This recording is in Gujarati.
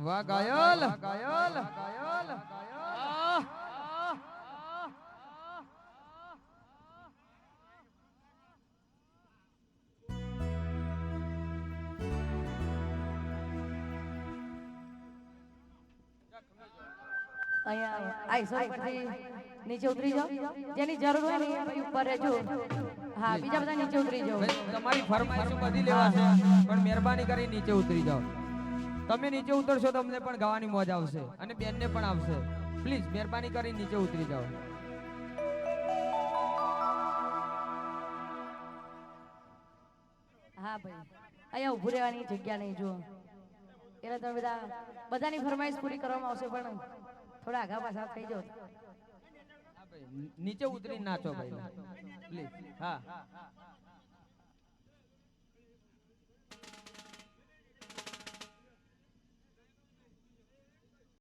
વાહ ગાયલ ગાયલ ગાયલ અહીંયા આઈસો પરથી નીચે ઉતરી જાઓ જેની જરૂર હોય ને ભાઈ ઉપર રહેજો હા બીજા બધા નીચે ઉતરી જાઓ તમારી ફરમાઈશો બધી લેવા છે પણ મહેરબાની કરી નીચે ઉતરી જાઓ તમે નીચે ઉતરશો તો અમને પણ ગાવાની મોજ આવશે અને બેનને પણ આવશે પ્લીઝ મહેરબાની કરી નીચે ઉતરી જાઓ હા ભાઈ અહીંયા ઊભું રહેવાની જગ્યા નહીં જો એટલે તમે બધાની ફરમાઈશ પૂરી કરવામાં આવશે પણ થોડા આગા પાછા થઈ જાઓ નીચે ઉતરી નાચો ભાઈ પ્લીઝ હા